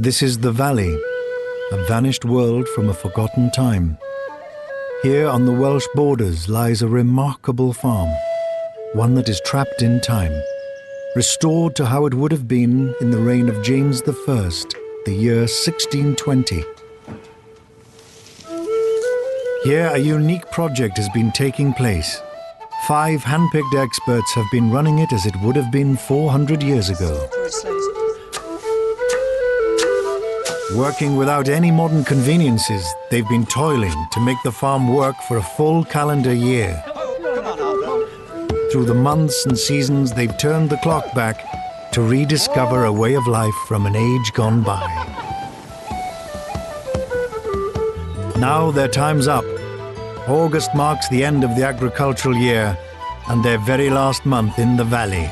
This is the Valley, a vanished world from a forgotten time. Here on the Welsh borders lies a remarkable farm, one that is trapped in time, restored to how it would have been in the reign of James I, the year 1620. Here a unique project has been taking place. 5 hand-picked experts have been running it as it would have been 400 years ago. Working without any modern conveniences, they've been toiling to make the farm work for a full calendar year. Through the months and seasons, they've turned the clock back to rediscover a way of life from an age gone by. Now their time's up. August marks the end of the agricultural year and their very last month in the valley.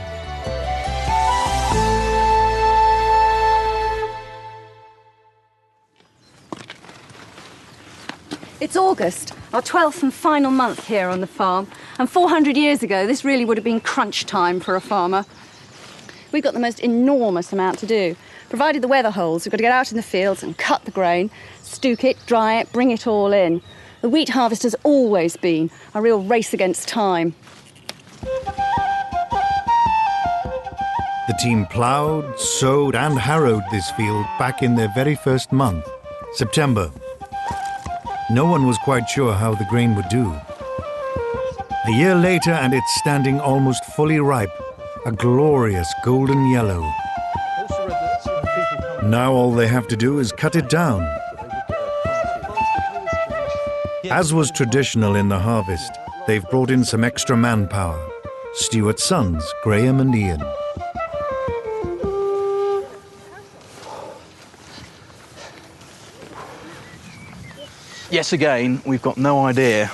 It's August, our 12th and final month here on the farm, and 400 years ago this really would have been crunch time for a farmer. We've got the most enormous amount to do. Provided the weather holds, we've got to get out in the fields and cut the grain, stook it, dry it, bring it all in. The wheat harvest has always been a real race against time. The team ploughed, sowed and harrowed this field back in their very first month, September. No one was quite sure how the grain would do. A year later and it's standing almost fully ripe, a glorious golden yellow. Now all they have to do is cut it down. As was traditional in the harvest, they've brought in some extra manpower. Stuart's sons, Graham and Ian. Yes, again, we've got no idea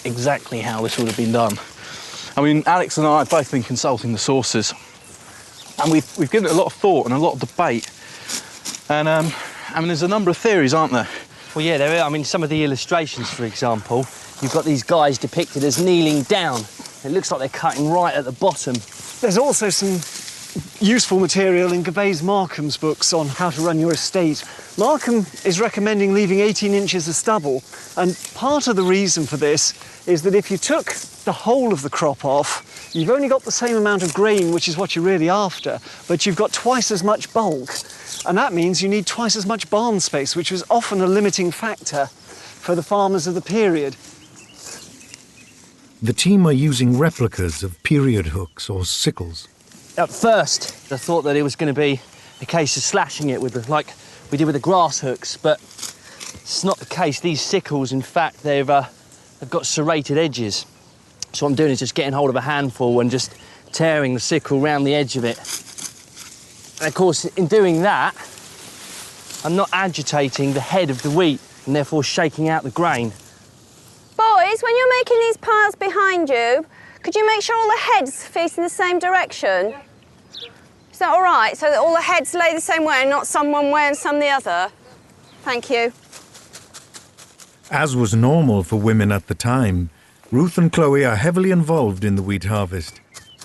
exactly how this would have been done. I mean, Alex and I have both been consulting the sources, and we've given it a lot of thought and a lot of debate. And I mean, there's a number of theories, aren't there? Well, yeah, there are. I mean, some of the illustrations, for example, you've got these guys depicted as kneeling down. It looks like they're cutting right at the bottom. There's also some useful material in Gervase Markham's books on how to run your estate. Markham is recommending leaving 18 inches of stubble, and part of the reason for this is that if you took the whole of the crop off, you've only got the same amount of grain, which is what you're really after, but you've got twice as much bulk. And that means you need twice as much barn space, which was often a limiting factor for the farmers of the period. The team are using replicas of period hooks or sickles. At first, I thought that it was going to be a case of slashing it with like we did with the grass hooks, but it's not the case. These sickles, in fact, they've got serrated edges. So what I'm doing is just getting hold of a handful and just tearing the sickle round the edge of it. And of course, in doing that, I'm not agitating the head of the wheat and therefore shaking out the grain. Boys, when you're making these piles behind you, could you make sure all the heads face in the same direction? Is that all right? So that all the heads lay the same way and not some one way and some the other? Thank you. As was normal for women at the time, Ruth and Chloe are heavily involved in the wheat harvest,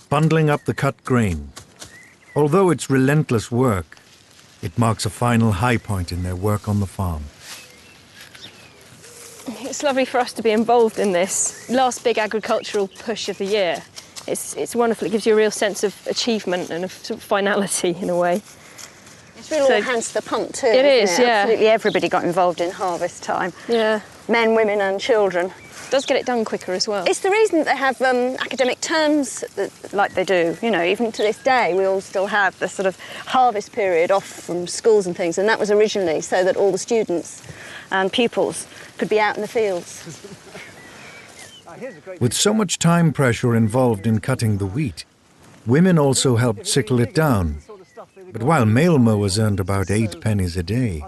bundling up the cut grain. Although it's relentless work, it marks a final high point in their work on the farm. It's lovely for us to be involved in this last big agricultural push of the year. It's wonderful. It gives you a real sense of achievement and of sort of finality in a way. It's really all hands to the pump too. It is, isn't it? yeah. Absolutely everybody got involved in harvest time. Yeah. Men, women and children. It does get it done quicker as well. It's the reason that they have academic terms like they do. You know, even to this day, we all still have the sort of harvest period off from schools and things, and that was originally so that all the students and pupils could be out in the fields. With so much time pressure involved in cutting the wheat, women also helped sickle it down. But while male mowers earned about 8 pennies a day,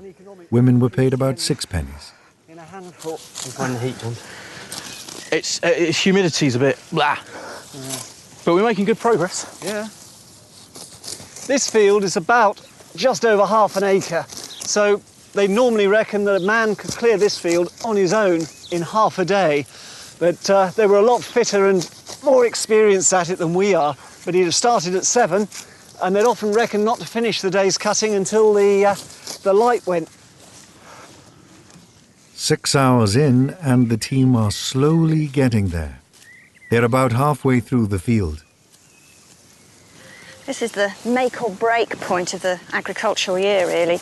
women were paid about 6 pennies. I'm finding the heat on. Its humidity's a bit blah. Yeah. But we're making good progress. Yeah. This field is about just over half an acre, so they normally reckon that a man could clear this field on his own in half a day. But they were a lot fitter and more experienced at it than we are. But he'd have started at 7 and they'd often reckon not to finish the day's cutting until the light went. 6 hours in, and the team are slowly getting there. They're about halfway through the field. This is the make or break point of the agricultural year, really.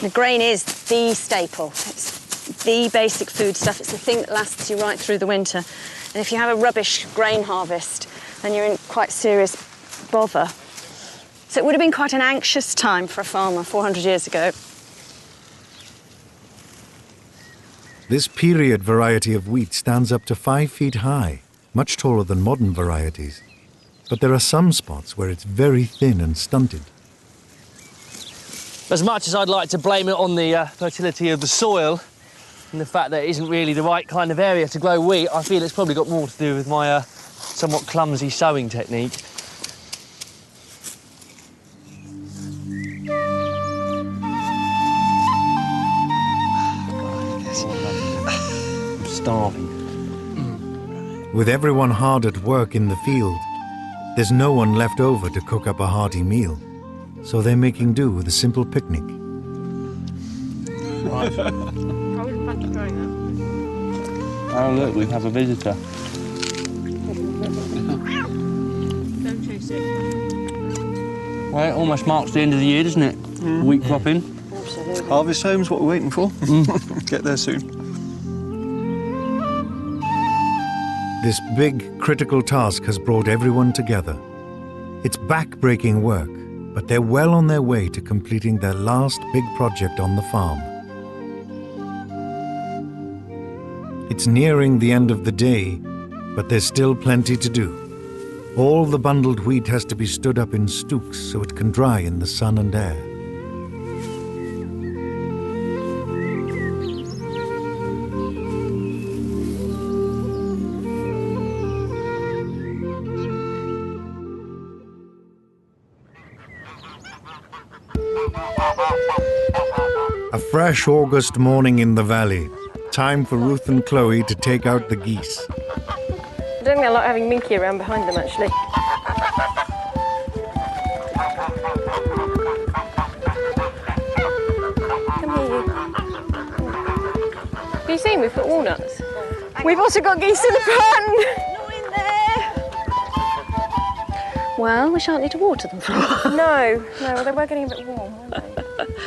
The grain is the staple. It's the basic food stuff. It's the thing that lasts you right through the winter. And if you have a rubbish grain harvest, then you're in quite serious bother. So it would have been quite an anxious time for a farmer 400 years ago. This period variety of wheat stands up to 5 feet high, much taller than modern varieties. But there are some spots where it's very thin and stunted. As much as I'd like to blame it on the fertility of the soil and the fact that it isn't really the right kind of area to grow wheat, I feel it's probably got more to do with my somewhat clumsy sowing technique. I'm starving. With everyone hard at work in the field, there's no one left over to cook up a hearty meal. So they're making do with a simple picnic. Right. Oh look, we have a visitor. Don't chase it. Well, it almost marks the end of the year, doesn't it? Wheat cropping. Absolutely. Harvest home's what we're waiting for. Get there soon. This big, critical task has brought everyone together. It's back-breaking work, but they're well on their way to completing their last big project on the farm. It's nearing the end of the day, but there's still plenty to do. All the bundled wheat has to be stood up in stooks so it can dry in the sun and air. A fresh August morning in the valley. Time for Ruth and Chloe to take out the geese. I don't think I like having Minky around behind them, actually. Come here, you. Have you seen we've got walnuts? We've also got geese in the pond! Not in there! Well, we shan't need to water them for a while. No, they were getting a bit warm, weren't they?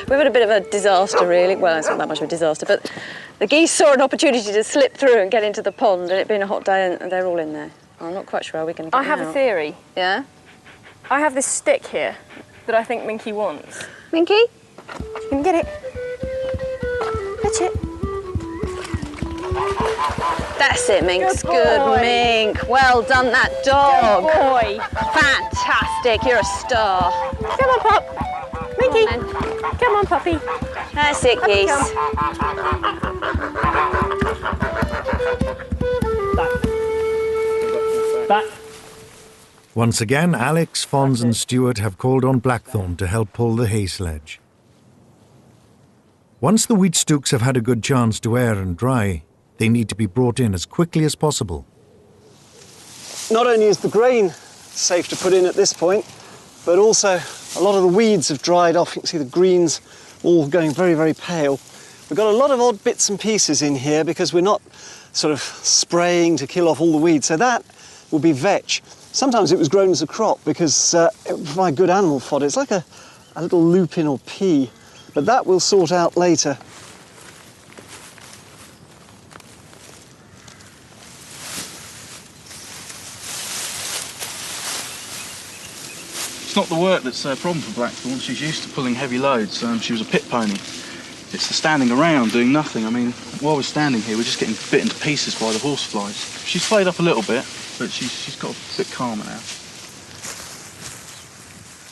We've had a bit of a disaster, really. Well, it's not that much of a disaster, but the geese saw an opportunity to slip through and get into the pond, and it being a hot day, and they're all in there. I'm not quite sure how we're going to get I have them a out. theory. Yeah? I have this stick here that I think Minky wants. Minky? You can get it. Fetch it. That's it, Minx. Good Good, boy. Mink. Well done, that dog. Good boy. Fantastic. You're a star. Come on, Pop. Minky. Come on, then. Come on, puppy. That's it, geese. Back. Once again, Alex, Fons and Stuart have called on Blackthorn to help pull the hay sledge. Once the wheat stooks have had a good chance to air and dry, they need to be brought in as quickly as possible. Not only is the grain safe to put in at this point, but also a lot of the weeds have dried off. You can see the greens all going very, very pale. We've got a lot of odd bits and pieces in here because we're not sort of spraying to kill off all the weeds. So that will be vetch. Sometimes it was grown as a crop because it would provide good animal fodder. It's like a little lupin or pea, but that we'll sort out later. It's not the work that's a problem for Blackthorn. She's used to pulling heavy loads. She was a pit pony. It's the standing around doing nothing. I mean, while we're standing here, we're just getting bitten to pieces by the horseflies. She's played up a little bit, but she's got a bit calmer now.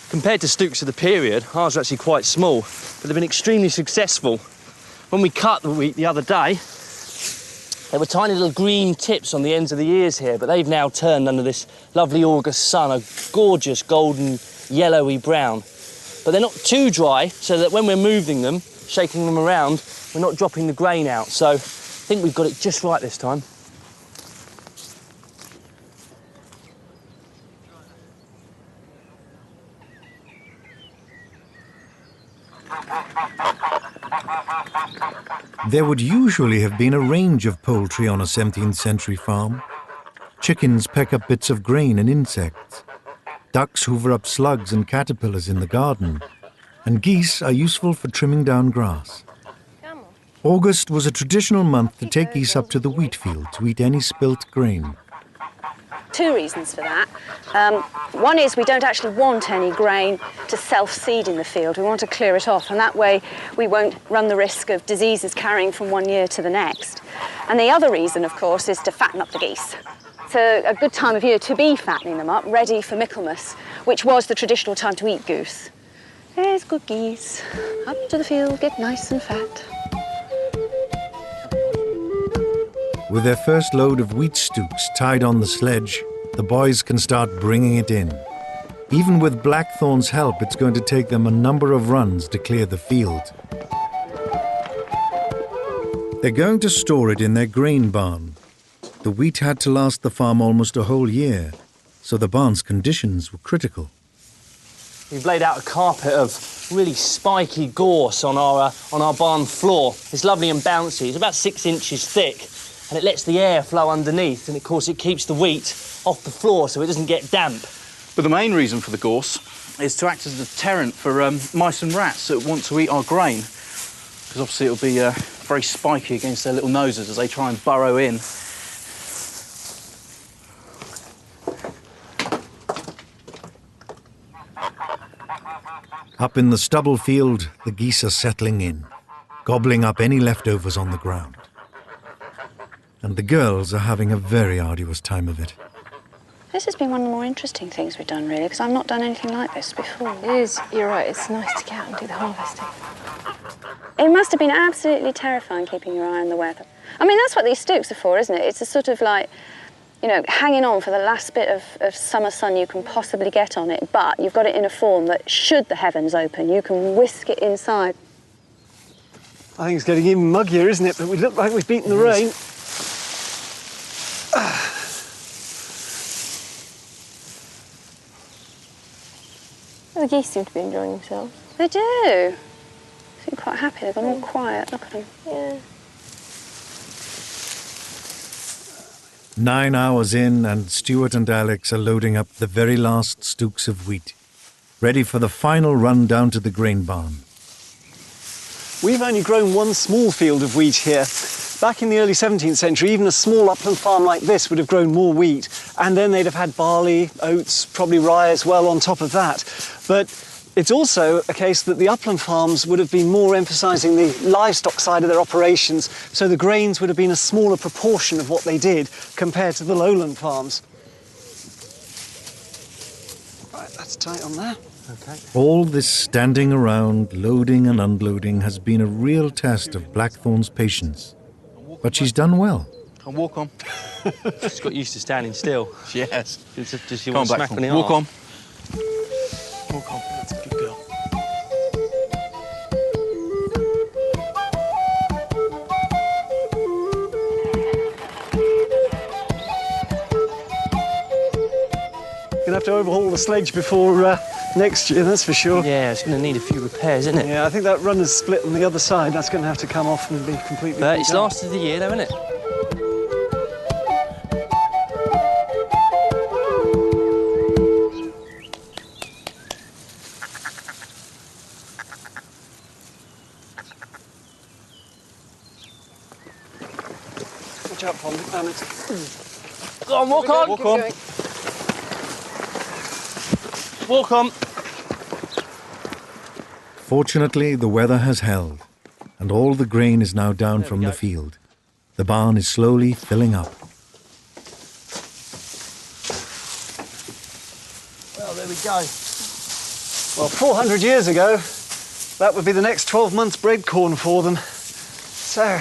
Compared to stooks of the period, ours are actually quite small, but they've been extremely successful. When we cut the wheat the other day, there were tiny little green tips on the ends of the ears here, but they've now turned under this lovely August sun, a gorgeous golden yellowy brown. But they're not too dry, so that when we're moving them, shaking them around, we're not dropping the grain out. So I think we've got it just right this time. There would usually have been a range of poultry on a 17th century farm. Chickens peck up bits of grain and insects. Ducks hoover up slugs and caterpillars in the garden. And geese are useful for trimming down grass. August was a traditional month to take geese up to the wheat field to eat any spilt grain. Two reasons for that. One is we don't actually want any grain to self-seed in the field. We want to clear it off, and that way we won't run the risk of diseases carrying from one year to the next. And the other reason, of course, is to fatten up the geese. It's a good time of year to be fattening them up, ready for Michaelmas, which was the traditional time to eat goose. There's good geese. Up to the field, get nice and fat. With their first load of wheat stooks tied on the sledge, the boys can start bringing it in. Even with Blackthorn's help, it's going to take them a number of runs to clear the field. They're going to store it in their grain barn. The wheat had to last the farm almost a whole year, so the barn's conditions were critical. We've laid out a carpet of really spiky gorse on our barn floor. It's lovely and bouncy. It's about 6 inches thick, and it lets the air flow underneath, and of course it keeps the wheat off the floor so it doesn't get damp. But the main reason for the gorse is to act as a deterrent for mice and rats that want to eat our grain, because obviously it'll be very spiky against their little noses as they try and burrow in. Up in the stubble field, the geese are settling in, gobbling up any leftovers on the ground. And the girls are having a very arduous time of it. This has been one of the more interesting things we've done, really, because I've not done anything like this before. It is, you're right, it's nice to get out and do the harvesting. It must have been absolutely terrifying keeping your eye on the weather. I mean, that's what these stooks are for, isn't it? It's a sort of like, you know, hanging on for the last bit of summer sun you can possibly get on it, but you've got it in a form that, should the heavens open, you can whisk it inside. I think it's getting even muggier, isn't it? But we look like we've beaten the rain. The geese seem to be enjoying themselves. They do. Seem quite happy. They've gone all quiet. Look at them. Yeah. 9 hours in, and Stuart and Alex are loading up the very last stooks of wheat, ready for the final run down to the grain barn. We've only grown one small field of wheat here. Back in the early 17th century, even a small upland farm like this would have grown more wheat, and then they'd have had barley, oats, probably rye as well on top of that. But it's also a case that the upland farms would have been more emphasising the livestock side of their operations, so the grains would have been a smaller proportion of what they did compared to the lowland farms. Right, that's tight on there. Okay. All this standing around, loading and unloading, has been a real test of Blackthorn's patience. But she's done well. Come walk on. She's got used to standing still. Yes. Just you Come on, want to smack on the Blackthorn. Walk arm. on. Walk on. That's a good girl. Gonna have to overhaul the sledge before next year, that's for sure. Yeah, it's going to need a few repairs, isn't it? Yeah, I think that runner's split on the other side. That's going to have to come off and be completely But it's redone. lasted the year, though, isn't it? Watch out, Pom. Alex. Go on, walk on. Walk on. Walk on. Fortunately, the weather has held, and all the grain is now down from the field. The barn is slowly filling up. Well, there we go. Well, 400 years ago, that would be the next 12 months' bread corn for them. So,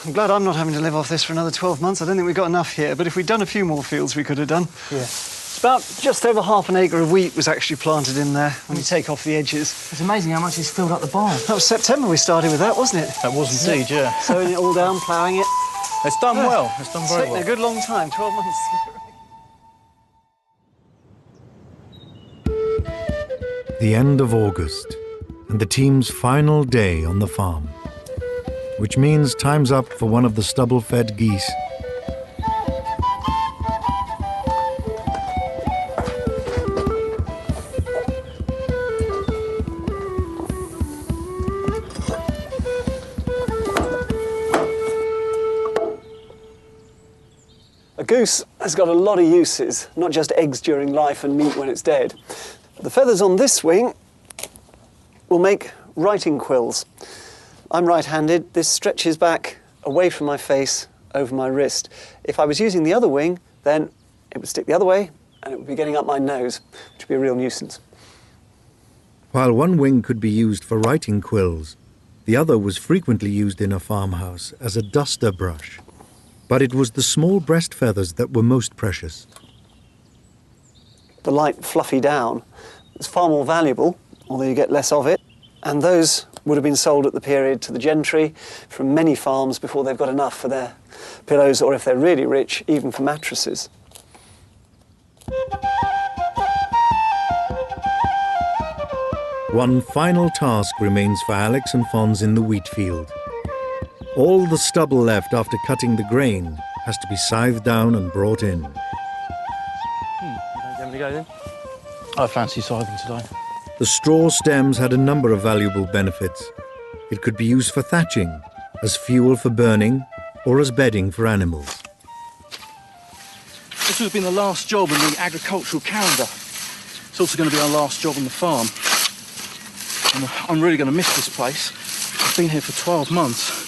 I'm glad I'm not having to live off this for another 12 months. I don't think we've got enough here, but if we'd done a few more fields, we could have done. Yeah. About just over half an acre of wheat was actually planted in there when you take off the edges. It's amazing how much it's filled up the barn. That was September we started with that, wasn't it? That was indeed, yeah. Sowing it all down, ploughing it. It's done well. It's done It's very taken well. a good long time, 12 months. The end of August. and the team's final day on the farm, which means time's up for one of the stubble-fed geese. A goose has got a lot of uses, not just eggs during life and meat when it's dead. The feathers on this wing will make writing quills. I'm right-handed. This stretches back away from my face over my wrist. If I was using the other wing, then it would stick the other way and it would be getting up my nose, which would be a real nuisance. While one wing could be used for writing quills, the other was frequently used in a farmhouse as a duster brush. But it was the small breast feathers that were most precious. The light, fluffy down is far more valuable, although you get less of it. And those would have been sold at the period to the gentry from many farms before they've got enough for their pillows, or if they're really rich, even for mattresses. One final task remains for Alex and Fons in the wheat field. All the stubble left after cutting the grain has to be scythed down and brought in. Having to go then? I fancy scything today. The straw stems had a number of valuable benefits. It could be used for thatching, as fuel for burning, or as bedding for animals. This would have been the last job in the agricultural calendar. It's also going to be our last job on the farm. And I'm really going to miss this place. I've been here for 12 months.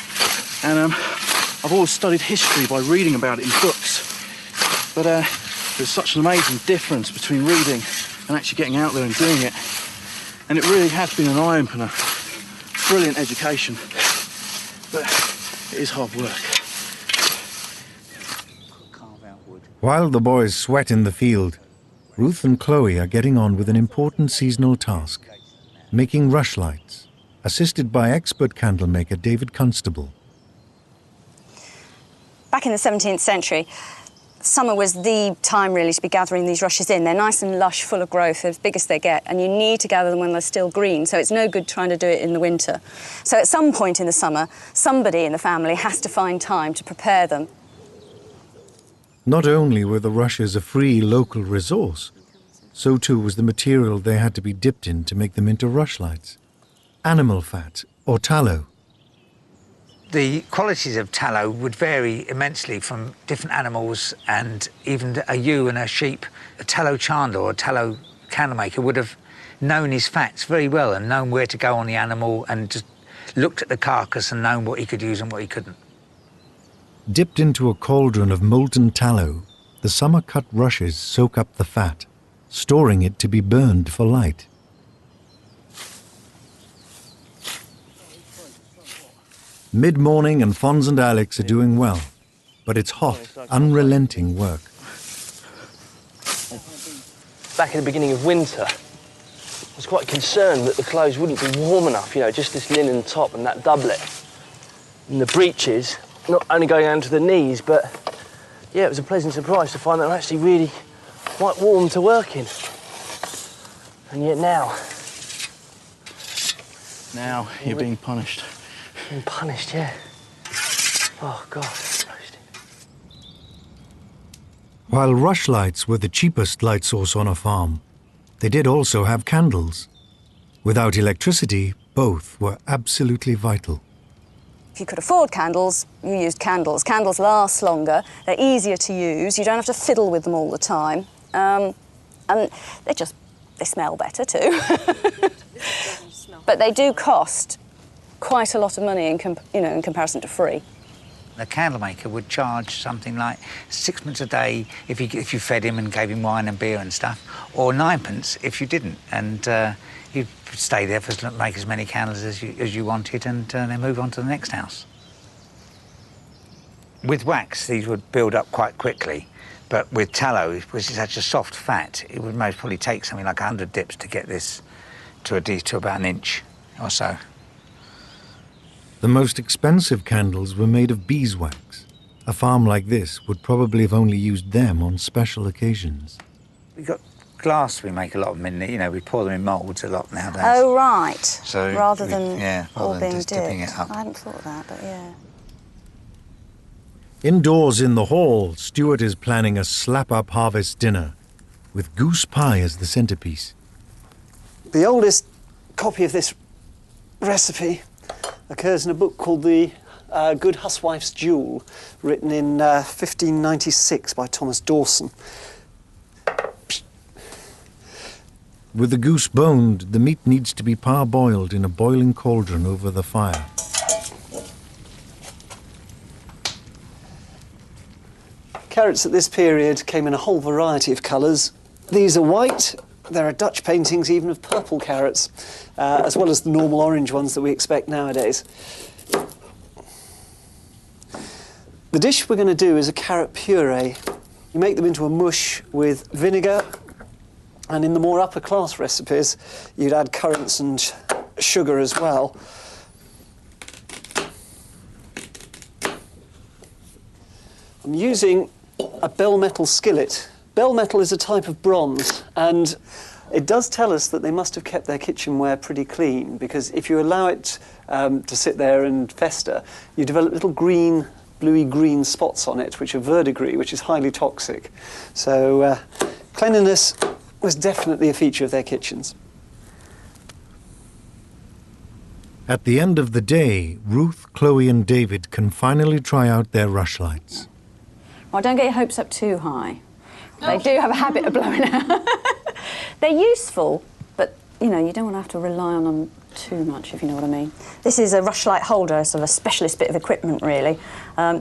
And I've always studied history by reading about it in books. But there's such an amazing difference between reading and actually getting out there and doing it. And it really has been an eye-opener. Brilliant education. But it is hard work. While the boys sweat in the field, Ruth and Chloe are getting on with an important seasonal task, making rushlights, assisted by expert candlemaker David Constable. Back in the 17th century, summer was the time really to be gathering these rushes in. They're nice and lush, full of growth, as big as they get, and you need to gather them when they're still green, so it's no good trying to do it in the winter. So at some point in the summer, somebody in the family has to find time to prepare them. Not only were the rushes a free local resource, so too was the material they had to be dipped in to make them into rushlights. Animal fat or tallow. The qualities of tallow would vary immensely from different animals, and even a ewe and a sheep. A tallow chandler or a tallow candlemaker would have known his fats very well and known where to go on the animal and just looked at the carcass and known what he could use and what he couldn't. Dipped into a cauldron of molten tallow, the summer-cut rushes soak up the fat, storing it to be burned for light. Mid-morning and Fons and Alex are doing well, but it's hot, unrelenting work. Back at the beginning of winter, I was quite concerned that the clothes wouldn't be warm enough, you know, just this linen top and that doublet. And the breeches, not only going down to the knees, but yeah, it was a pleasant surprise to find that they're actually really quite warm to work in. And yet now... Now you're being punished. Being punished, yeah. Oh, God. While rushlights were the cheapest light source on a farm, they did also have candles. Without electricity, both were absolutely vital. If you could afford candles, you used candles. Candles last longer, they're easier to use, you don't have to fiddle with them all the time. And they smell better too. But they do cost quite a lot of money in comparison to free. The candlemaker would charge something like 6pence a day if you fed him and gave him wine and beer and stuff, or 9pence if you didn't. And you'd stay there for make as many candles as you wanted, and then move on to the next house. With wax, these would build up quite quickly, but with tallow, which is such a soft fat, it would most probably take something like 100 dips to get this to about 1 inch or so. The most expensive candles were made of beeswax. A farm like this would probably have only used them on special occasions. We got glass we make a lot of them in. You know, we pour them in moulds a lot nowadays. Oh, right. So rather we- than yeah, rather all than being just dipped. dipping it up. I hadn't thought of that, but yeah. Indoors in the hall, Stuart is planning a slap-up harvest dinner with goose pie as the centerpiece. The oldest copy of this recipe occurs in a book called The Good Huswife's Jewel, written in 1596 by Thomas Dawson. With the goose boned, the meat needs to be parboiled in a boiling cauldron over the fire. Carrots at this period came in a whole variety of colours. These are white. There are Dutch paintings even of purple carrots, as well as the normal orange ones that we expect nowadays. The dish we're going to do is a carrot puree. You make them into a mush with vinegar, and in the more upper class recipes, you'd add currants and sugar as well. I'm using a bell metal skillet. Bell metal is a type of bronze, and it does tell us that they must have kept their kitchenware pretty clean, because if you allow it to sit there and fester, you develop little green, bluey green spots on it, which are verdigris, which is highly toxic. So cleanliness was definitely a feature of their kitchens. At the end of the day, Ruth, Chloe and David can finally try out their rushlights. Well, don't get your hopes up too high. They do have a habit of blowing out. They're useful, but, you know, you don't want to have to rely on them too much, if you know what I mean. This is a rushlight holder, sort of a specialist bit of equipment, really.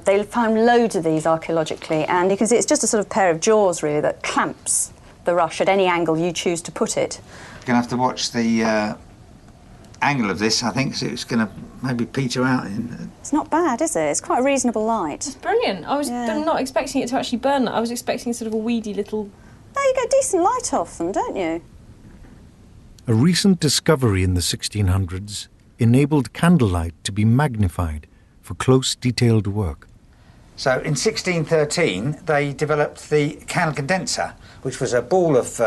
They found loads of these archaeologically, and you can see it's just a sort of pair of jaws, really, that clamps the rush at any angle you choose to put it. You're going to have to watch the angle of this, I think, so it's going to maybe peter out. It's not bad, is it? It's quite a reasonable light. It's brilliant. I'm not expecting it to actually burn. I was expecting sort of a weedy little... No, you get decent light off them, don't you? A recent discovery in the 1600s enabled candlelight to be magnified for close, detailed work. So in 1613, they developed the candle condenser, which was a ball of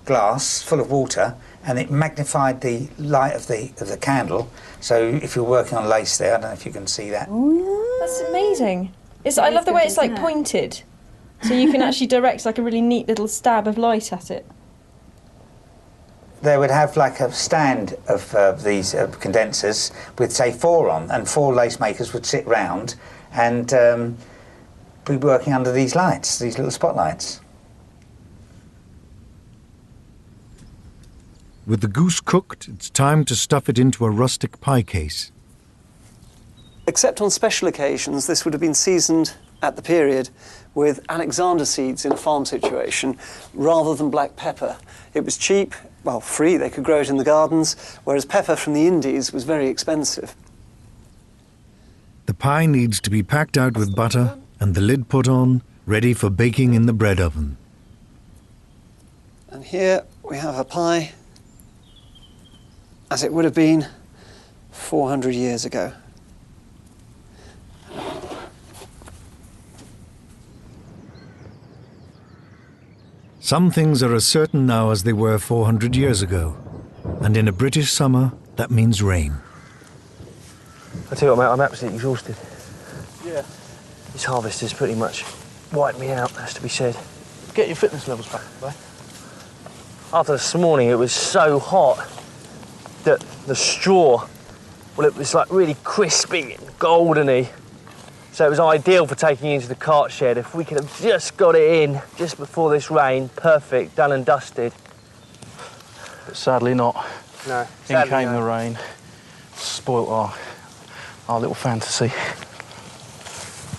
glass full of water, and it magnified the light of the candle. So if you're working on lace there, I don't know if you can see that. That's amazing. I love the way it's like pointed, so you can actually direct like a really neat little stab of light at it. They would have like a stand of these condensers with, say, 4 on, and 4 lace makers would sit round and be working under these lights, these little spotlights. With the goose cooked, it's time to stuff it into a rustic pie case. Except on special occasions, this would have been seasoned at the period with Alexander seeds in a farm situation rather than black pepper. It was cheap, well, free, they could grow it in the gardens, whereas pepper from the Indies was very expensive. The pie needs to be packed out with butter and the lid put on, ready for baking in the bread oven. And here we have a pie as it would have been 400 years ago. Some things are as certain now as they were 400 years ago. And in a British summer, that means rain. I tell you what, mate, I'm absolutely exhausted. Yeah. This harvest has pretty much wiped me out, has to be said. Get your fitness levels back, boy. After this morning, it was so hot that the straw, well, it was like really crispy and goldeny. So it was ideal for taking into the cart shed. If we could have just got it in just before this rain, perfect, done and dusted. But sadly not. No. In came the rain, spoilt our little fantasy.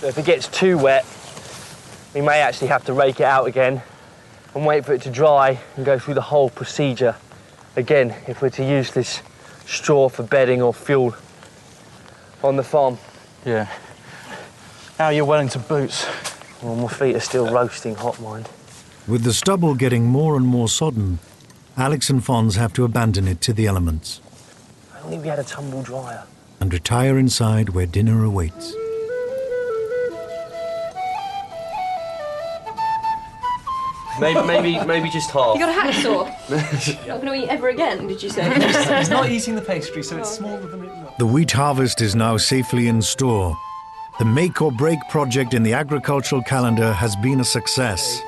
So if it gets too wet, we may actually have to rake it out again and wait for it to dry and go through the whole procedure again if we're to use this straw for bedding or fuel on the farm. Yeah. How are your Wellington boots? Well, my feet are still roasting hot, mind. With the stubble getting more and more sodden, Alex and Fons have to abandon it to the elements I only we had a tumble dryer. and retire inside where dinner awaits. maybe just half. You got a hacksaw? Not going to eat ever again, did you say? He's not eating the pastry, so it's smaller than it looks. The wheat harvest is now safely in store. The Make or Break project in the agricultural calendar has been a success.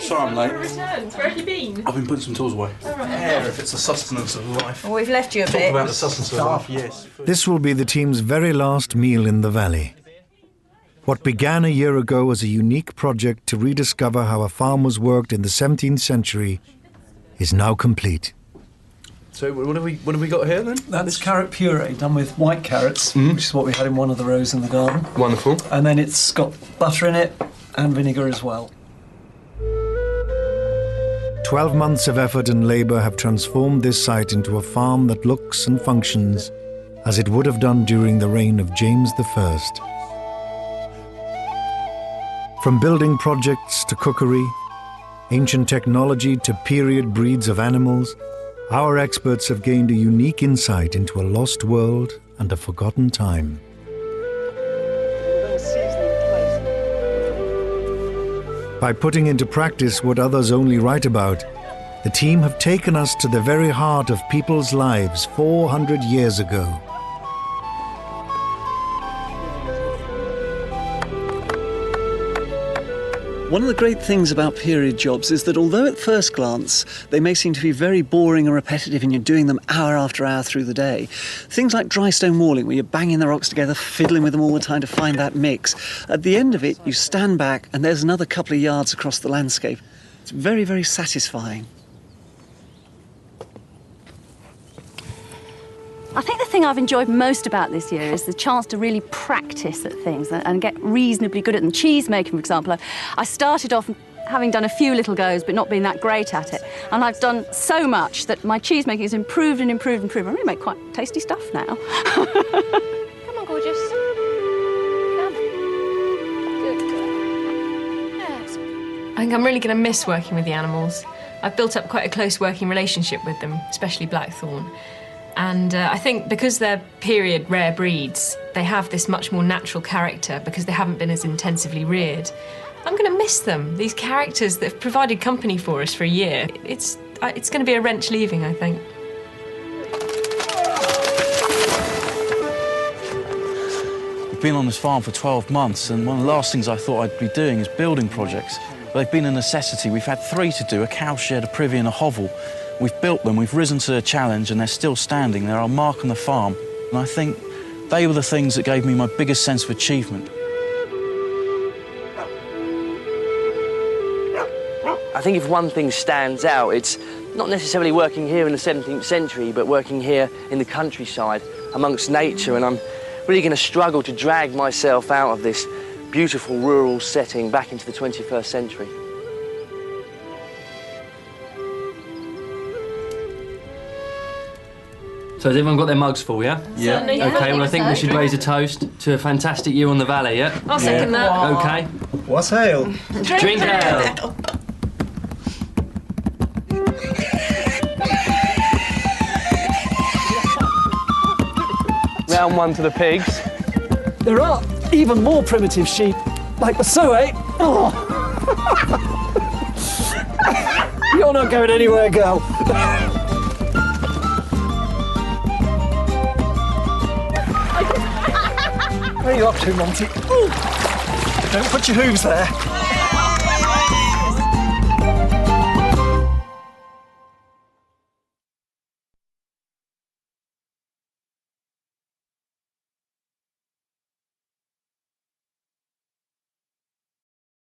Sorry I'm late. Where have you been? I've been putting some tools away. Hair, if it's the sustenance of life. Well, we've left you a Talk bit. about the sustenance of life, yes. This will be the team's very last meal in the valley. What began a year ago as a unique project to rediscover how a farm was worked in the 17th century is now complete. So what have we got here then? That's carrot puree done with white carrots, which is what we had in one of the rows in the garden. Wonderful. And then it's got butter in it and vinegar as well. 12 months of effort and labour have transformed this site into a farm that looks and functions as it would have done during the reign of James I. From building projects to cookery, ancient technology to period breeds of animals, our experts have gained a unique insight into a lost world and a forgotten time. By putting into practice what others only write about, the team have taken us to the very heart of people's lives 400 years ago. One of the great things about period jobs is that although at first glance they may seem to be very boring and repetitive and you're doing them hour after hour through the day, things like dry stone walling where you're banging the rocks together, fiddling with them all the time to find that mix, at the end of it you stand back and there's another couple of yards across the landscape. It's very, very satisfying. I think the thing I've enjoyed most about this year is the chance to really practice at things and get reasonably good at them. Cheese making, for example. I started off having done a few little goes but not being that great at it. And I've done so much that my cheese making has improved and improved and improved. I really make quite tasty stuff now. Come on, gorgeous. Come. Good girl. Yes. I think I'm really going to miss working with the animals. I've built up quite a close working relationship with them, especially Blackthorn. And I think because they're period rare breeds, they have this much more natural character because they haven't been as intensively reared. I'm going to miss them, these characters that have provided company for us for a year. It's going to be a wrench leaving, I think. We've been on this farm for 12 months, and one of the last things I thought I'd be doing is building projects. But they've been a necessity. We've had 3 to do, a cowshed, a privy and a hovel. We've built them, we've risen to the challenge, and they're still standing. They're our mark on the farm. And I think they were the things that gave me my biggest sense of achievement. I think if one thing stands out, it's not necessarily working here in the 17th century, but working here in the countryside, amongst nature, and I'm really going to struggle to drag myself out of this beautiful rural setting back into the 21st century. So has everyone got their mugs full, yeah? Yeah. Okay, well I think we should raise a toast to a fantastic year on the valley, yeah? I'll second that. Okay. What's ale? Drink ale. Round one to the pigs. There are even more primitive sheep, like the Soe. Oh. You're not going anywhere, girl. Where are you up to, Monty? Ooh. Don't put your hooves there.